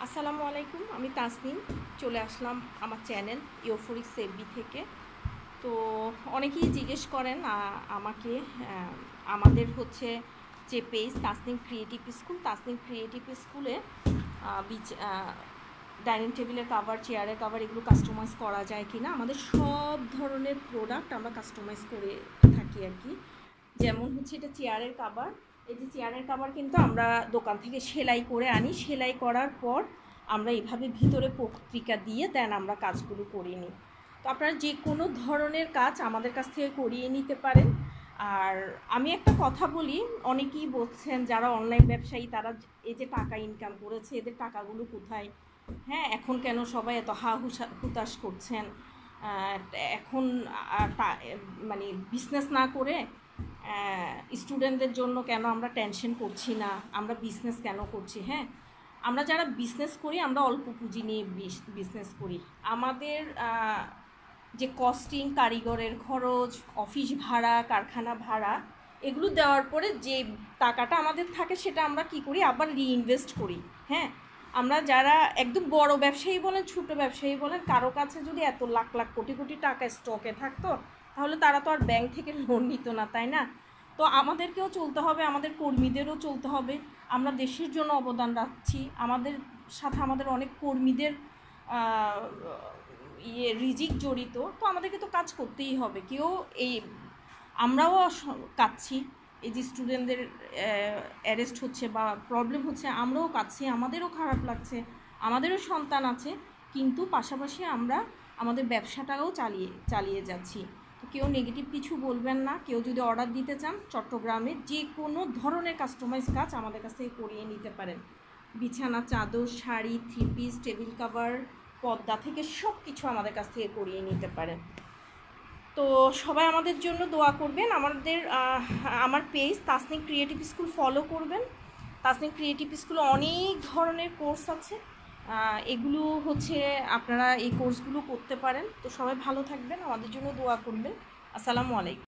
আসসালামু আলাইকুম, আমি তাসনিম চলে আসলাম আমার চ্যানেল ইউফোরিক সেভবি থেকে। তো অনেকেই জিজ্ঞেস করেন আমাকে আমাদের হচ্ছে যে পেজ তাসনিম ক্রিয়েটিভ স্কুলে ডাইনিং টেবিলের কাভার, চেয়ারের কাভার এগুলো কাস্টমাইজ করা যায় কি না। আমাদের সব ধরনের প্রোডাক্ট আমরা কাস্টমাইজ করে থাকি আর কি। যেমন হচ্ছে এটা চেয়ারের কাভার, এই যে চেয়ারের কাভার কিন্তু আমরা দোকান থেকে সেলাই করে আনি, সেলাই করার পর আমরা এইভাবে ভিতরে পত্রিকা দিয়ে দেন আমরা কাজগুলো করিয়ে নিই। তো আপনারা যে কোনো ধরনের কাজ আমাদের কাছ থেকে করিয়ে নিতে পারেন। আর আমি একটা কথা বলি, অনেকেই বলছেন যারা অনলাইন ব্যবসায়ী তারা এই যে টাকা ইনকাম করেছে এদের টাকাগুলো কোথায়, হ্যাঁ এখন কেন সবাই এত হুতাশ করছেন, এখন মানে বিজনেস না করে স্টুডেন্টদের জন্য কেন আমরা টেনশন করছি না, আমরা বিজনেস কেন করছি। হ্যাঁ, আমরা যারা বিজনেস করি আমরা অল্প পুঁজি নিয়ে বিজনেস করি। আমাদের যে কস্টিং, কারিগরের খরচ, অফিস ভাড়া, কারখানা ভাড়া এগুলো দেওয়ার পরে যে টাকাটা আমাদের থাকে সেটা আমরা কি করি, আবার রিইনভেস্ট করি। হ্যাঁ, আমরা যারা একদম বড় ব্যবসায়ী বলেন, ছোট ব্যবসায়ী বলেন, কারো কাছে যদি এত লাখ লাখ কোটি কোটি টাকা স্টকে থাকতো তাহলে তারা তো আর ব্যাংক থেকে লোন নিত না, তাই না? তো আমাদেরকেও চলতে হবে, আমাদের কর্মীদেরও চলতে হবে। আমরা দেশের জন্য অবদান রাখছি, আমাদের সাথে আমাদের অনেক কর্মীদের রিজিক জড়িত, তো আমাদেরকে তো কাজ করতেই হবে। আমরাও কাঁদছি, এই যে স্টুডেন্টদের অ্যারেস্ট হচ্ছে বা প্রবলেম হচ্ছে, আমরাও কাঁদছি, আমাদেরও খারাপ লাগছে, আমাদেরও সন্তান আছে, কিন্তু পাশাপাশি আমরা আমাদের ব্যবসাটাও চালিয়ে যাচ্ছি। তো কেউ নেগেটিভ কিছু বলবেন না। কেউ যদি অর্ডার দিতে চান চট্টগ্রামে যে কোনো ধরনের কাস্টমাইজ কাজ আমাদের কাছ থেকে করিয়ে নিতে পারেন। বিছানা, চাদর, sari, three piece, table cover, পর্দা থেকে সব কিছু আমাদের কাছ থেকে করিয়ে নিতে পারেন। তো সবাই আমাদের জন্য দোয়া করবেন। আমার page Tasnim creative school follow করবেন। তাসনিম ক্রিয়েটিভ স্কুলে অনেক ধরনের কোর্স আছে, এগুলো হচ্ছে আপনারা এই কোর্সগুলো করতে পারেন। তো সবাই ভালো থাকবেন, আমাদের জন্য দোয়া করবেন। আসসালামু আলাইকুম।